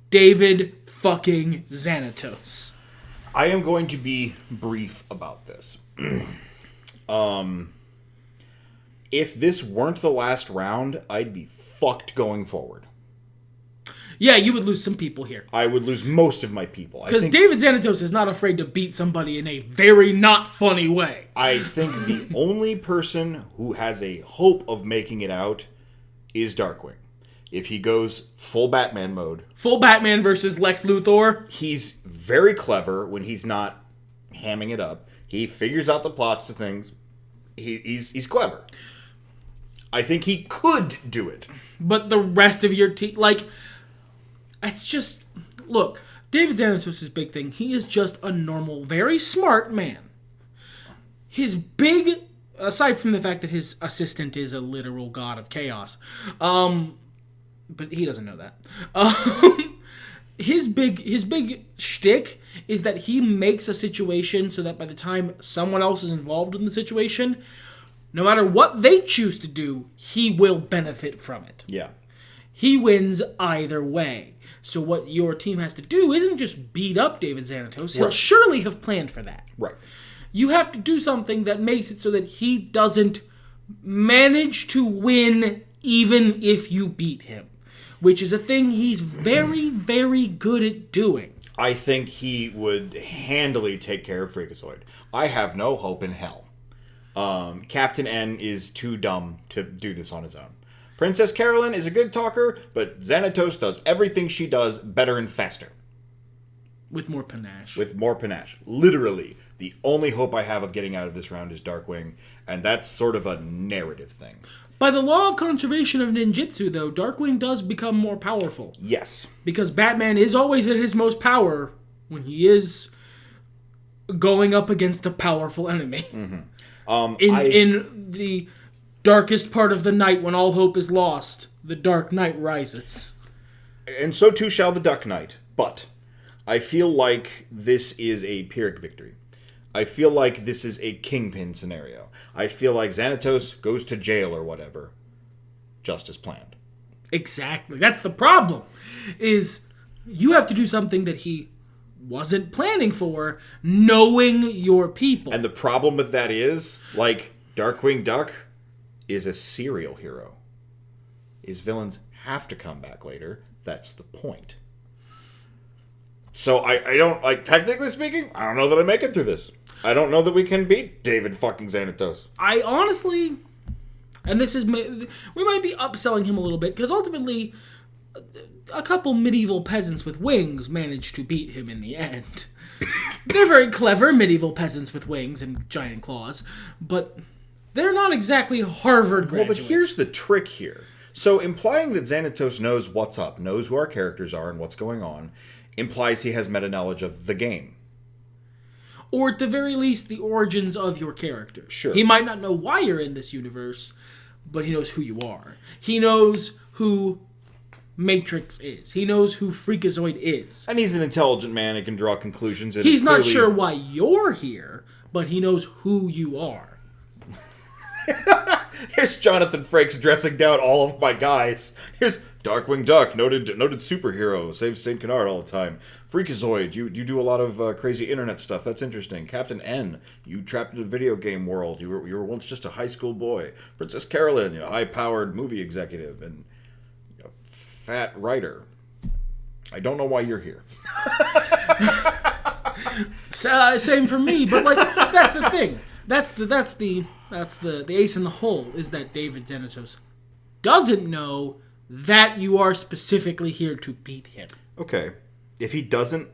David fucking Xanatos? I am going to be brief about this. If this weren't the last round, I'd be fucked going forward. Yeah, you would lose some people here. I would lose most of my people. Because David Xanatos is not afraid to beat somebody in a very not funny way. I think the only person who has a hope of making it out is Darkwing. If he goes full Batman mode. Full Batman versus Lex Luthor. He's very clever when he's not hamming it up. He figures out the plots to things. He's clever. I think he could do it. But the rest of your team, like, it's just, look, David Xanatos' big thing, he is just a normal, very smart man. His big, aside from the fact that his assistant is a literal god of chaos, but he doesn't know that. His big shtick is that he makes a situation so that by the time someone else is involved in the situation, no matter what they choose to do, he will benefit from it. Yeah. He wins either way. So what your team has to do isn't just beat up David Xanatos. He'll surely have planned for that. Right. You have to do something that makes it so that he doesn't manage to win even if you beat him. Which is a thing he's very, very good at doing. I think he would handily take care of Freakazoid. I have no hope in hell. Captain N is too dumb to do this on his own. Princess Carolyn is a good talker, but Xanatos does everything she does better and faster. With more panache. Literally, the only hope I have of getting out of this round is Darkwing, and that's sort of a narrative thing. By the law of conservation of ninjutsu, though, Darkwing does become more powerful. Yes. Because Batman is always at his most power when he is going up against a powerful enemy. Mm-hmm. In the darkest part of the night when all hope is lost, the Dark Knight rises. And so too shall the Duck Knight. But I feel like this is a Pyrrhic victory. I feel like this is a Kingpin scenario. I feel like Xanatos goes to jail or whatever, just as planned. Exactly. That's the problem, is you have to do something that he wasn't planning for, knowing your people. And the problem with that is, like, Darkwing Duck is a serial hero. His villains have to come back later. That's the point. So I don't, like, technically speaking, I don't know that I make it through this. I don't know that we can beat David fucking Xanatos. I honestly, and this is, we might be upselling him a little bit, because ultimately, a couple medieval peasants with wings managed to beat him in the end. They're very clever medieval peasants with wings and giant claws, but they're not exactly Harvard graduates. Well, but here's the trick here. So implying that Xanatos knows what's up, knows who our characters are and what's going on, implies he has meta-knowledge of the game. Or at the very least, the origins of your character. Sure. He might not know why you're in this universe, but he knows who you are. He knows who Matrix is. He knows who Freakazoid is. And he's an intelligent man and can draw conclusions. He's not sure why you're here, but he knows who you are. Here's Jonathan Frakes dressing down all of my guys. Here's Darkwing Duck, noted superhero, saves St. Canard all the time. Freakazoid, you do a lot of crazy internet stuff. That's interesting. Captain N, you trapped in a video game world. You were once just a high school boy. Princess Carolyn, a high-powered movie executive. And a fat writer. I don't know why you're here. Same for me, but like that's the thing. That's the ace in the hole, is that David Xanatos doesn't know that you are specifically here to beat him. Okay. If he doesn't,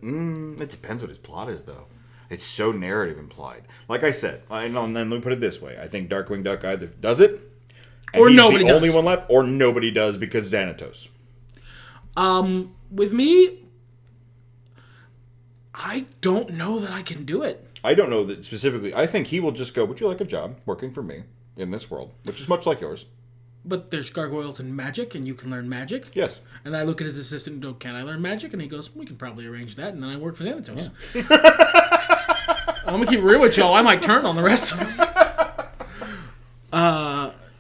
it depends what his plot is, though. It's so narrative implied. Like I said, and then let me put it this way. I think Darkwing Duck either does it, and or he's nobody the does. only one left, or nobody does because Xanatos. With me, I don't know that I can do it. I don't know that specifically. I think he will just go, would you like a job working for me in this world, which is much like yours? But there's gargoyles and magic, and you can learn magic. Yes. And I look at his assistant and go, can I learn magic? And he goes, we can probably arrange that. And then I work for Xanatos. Yeah. I'm going to keep it real with y'all. I might turn on the rest of them.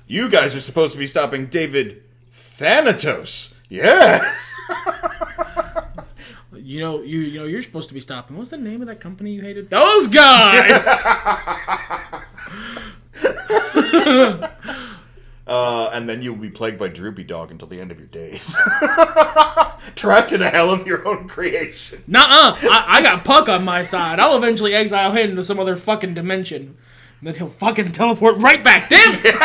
You guys are supposed to be stopping David Thanatos. Yes. You're supposed to be stopping. What's the name of that company you hated? Those guys! And then you'll be plagued by Droopy Dog until the end of your days. Trapped in a hell of your own creation. Nuh-uh. I got Puck on my side. I'll eventually exile him to some other fucking dimension. And then he'll fucking teleport right back. Damn it!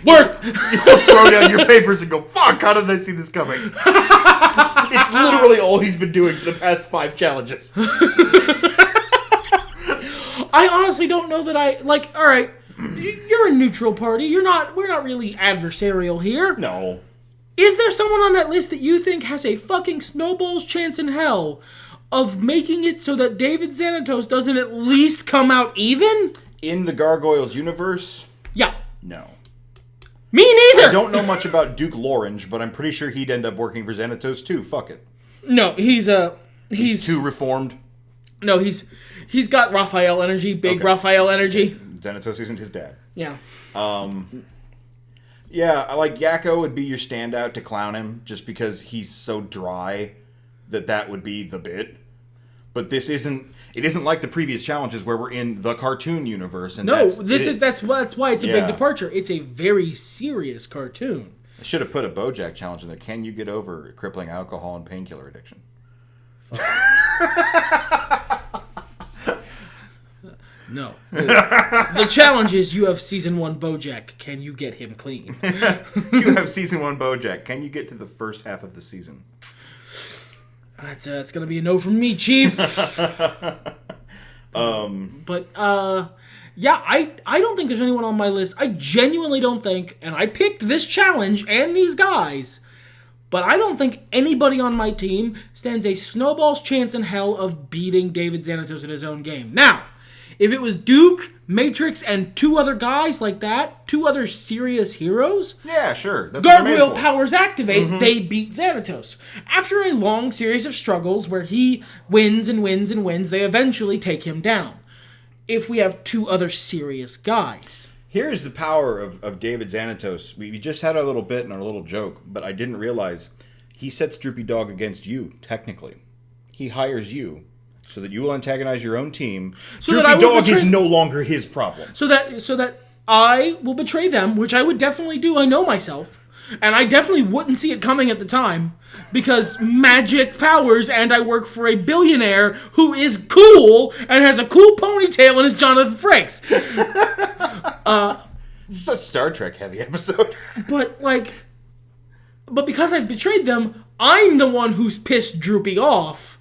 Worth! You'll throw down your papers and go, fuck, how did I see this coming? It's literally all he's been doing for the past 5 challenges. I honestly don't know that alright, you're a neutral party. We're not really adversarial here. No. Is there someone on that list that you think has a fucking snowball's chance in hell of making it so that David Xanatos doesn't at least come out even? In the Gargoyles universe? Yeah. No. Me neither! I don't know much about Duke Lorange, but I'm pretty sure he'd end up working for Xanatos too. Fuck it. No, he's too reformed. No, he's got Raphael energy, big Raphael energy. Xanatos isn't his dad. Yeah. Yeah, like Yakko would be your standout to clown him, just because he's so dry that would be the bit. But it isn't like the previous challenges where we're in the cartoon universe. And that's why it's a big Yeah. departure. It's a very serious cartoon. I should have put a BoJack challenge in there. Can you get over crippling alcohol and painkiller addiction? No. The challenge is you have season 1 BoJack. Can you get him clean? You have season 1 BoJack. Can you get to the first half of the season? That's gonna be a no from me, Chief. But yeah, I don't think there's anyone on my list. I genuinely don't think, and I picked this challenge and these guys But I don't think anybody on my team stands a snowball's chance in hell of beating David Xanatos in his own game. Now, if it was Duke, Matrix, and 2 other guys like that, 2 other serious heroes, yeah, sure. That's what they're made gargoyle for. powers activate, they beat Xanatos. After a long series of struggles where he wins and wins and wins, they eventually take him down. If we have 2 other serious guys. Here's the power of David Xanatos. We just had our little bit and our little joke, but I didn't realize he sets Droopy Dog against you, technically. He hires you so that you will antagonize your own team. So Droopy that I will Dog betray- is no longer his problem. So that I will betray them, which I would definitely do. I know myself. And I definitely wouldn't see it coming at the time because magic powers and I work for a billionaire who is cool and has a cool ponytail and is Jonathan Frakes. This is a Star Trek heavy episode. But because I've betrayed them, I'm the one who's pissed Droopy off.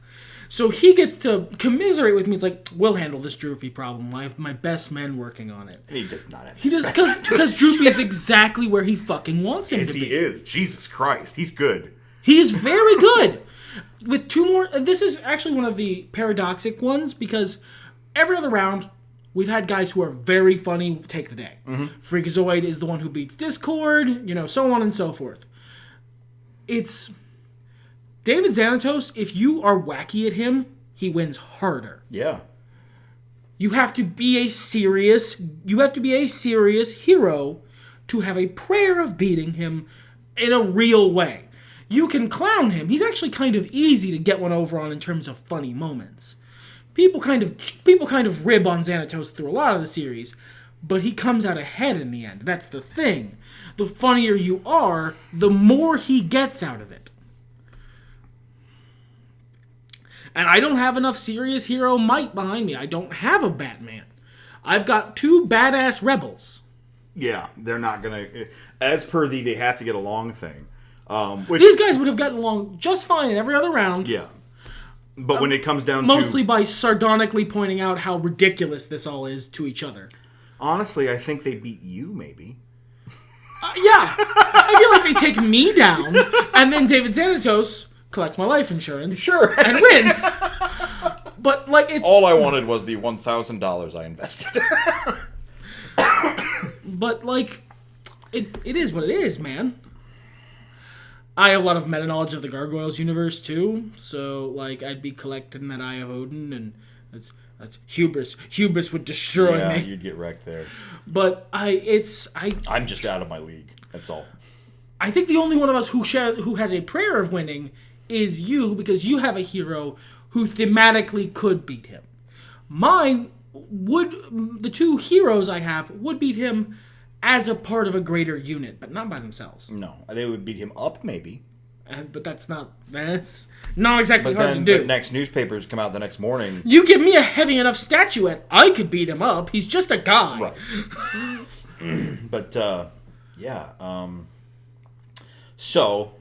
So he gets to commiserate with me. It's like, we'll handle this Droopy problem. I have my best men working on it. He does not have He does because Droopy is exactly where he fucking wants him Yes, to be. he is. Jesus Christ. He's good. He is very good. With 2 more, and this is actually one of the paradoxic ones because every other round, we've had guys who are very funny take the day. Freakazoid is the one who beats Discord, so on and so forth. It's David Xanatos, if you are wacky at him, he wins harder. Yeah. You have to be a serious hero to have a prayer of beating him in a real way. You can clown him. He's actually kind of easy to get one over on in terms of funny moments. People kind of rib on Xanatos through a lot of the series, but he comes out ahead in the end. That's the thing. The funnier you are, the more he gets out of it. And I don't have enough serious hero might behind me. I don't have a Batman. I've got 2 badass rebels. Yeah, they're not going to... As per they have to get along thing. Which, These guys would have gotten along just fine in every other round. Yeah. But when it comes down mostly by sardonically pointing out how ridiculous this all is to each other. Honestly, I think they beat you, maybe. Yeah. I feel like they take me down, and then David Xanatos collects my life insurance. Sure. And wins. But, it's... All I wanted was the $1,000 I invested. But, it is what it is, man. I have a lot of meta-knowledge of the Gargoyles universe, too. So, I'd be collecting that Eye of Odin, and that's hubris. Hubris would destroy me. Yeah, you'd get wrecked there. But I'm just out of my league. That's all. I think the only one of us who has a prayer of winning is you, because you have a hero who thematically could beat him. The 2 heroes I have would beat him as a part of a greater unit, but not by themselves. No, they would beat him up, maybe. But that's not exactly But hard then to do. the next newspapers come out the next morning. You give me a heavy enough statuette, I could beat him up. He's just a guy. Right. But, yeah. So...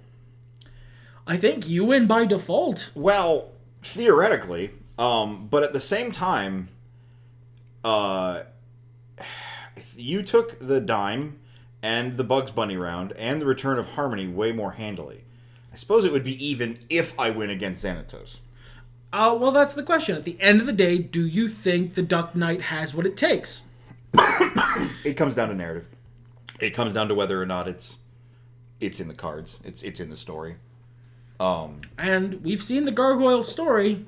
I think you win by default. Well, theoretically, but at the same time, you took the Dime and the Bugs Bunny round and the Return of Harmony way more handily. I suppose it would be even if I win against Xanatos. Well, that's the question. At the end of the day, do you think the Duck Knight has what it takes? It comes down to narrative. It comes down to whether or not it's in the cards. It's in the story. And we've seen the Gargoyle story,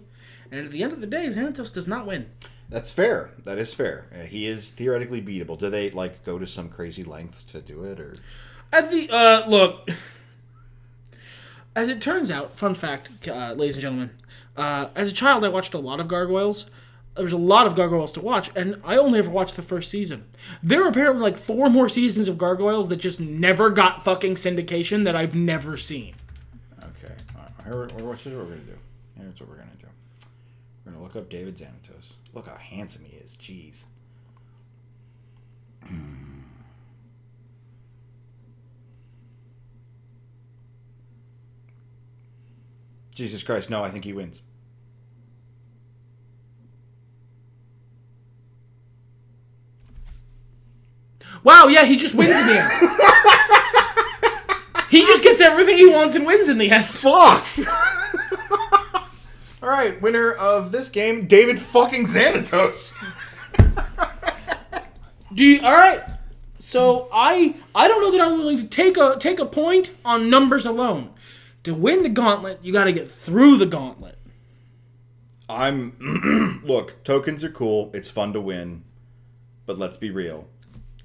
and at the end of the day, Xanatos does not win. That's fair. That is fair. He is theoretically beatable. Do they go to some crazy lengths to do it, or? At the look, as it turns out, fun fact, ladies and gentlemen, as a child, I watched a lot of Gargoyles. There's a lot of Gargoyles to watch, and I only ever watched the first season. There are apparently 4 more seasons of Gargoyles that just never got fucking syndication that I've never seen. Okay. Here's what we're going to do. Here's what we're going to do. We're going to look up David Xanatos. Look how handsome he is. Jeez. Jesus Christ, no, I think he wins. Wow, yeah, he just wins again. He just gets gets everything he wants and wins in the end. Fuck! All right, winner of this game, David fucking Xanatos. All right. So I don't know that I'm willing to take a point on numbers alone. To win the gauntlet, you got to get through the gauntlet. Look, tokens are cool. It's fun to win. But let's be real.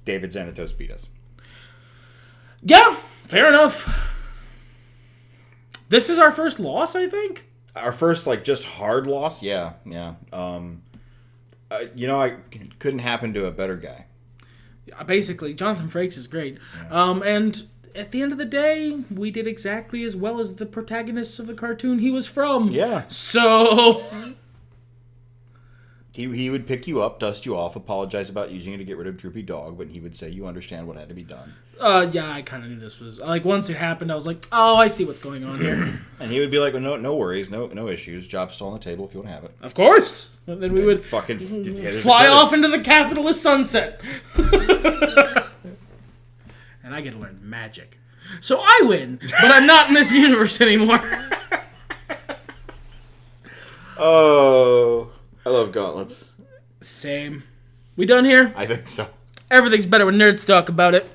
David Xanatos beat us. Yeah, fair enough. This is our first loss, I think. Our first, just hard loss? Yeah. I couldn't happen to a better guy. Basically, Jonathan Frakes is great. Yeah. And at the end of the day, we did exactly as well as the protagonists of the cartoon he was from. Yeah. So... He would pick you up, dust you off, apologize about using it to get rid of Droopy Dog, but he would say you understand what had to be done. Yeah, I kind of knew this was... once it happened, I was like, oh, I see what's going on here. And he would be like, no worries, no issues. Job's still on the table if you want to have it. Of course. And then we would fucking fly off into the capitalist sunset. And I get to learn magic. So I win, but I'm not in this universe anymore. Oh... I love gauntlets. Same. We done here? I think so. Everything's better when nerds talk about it.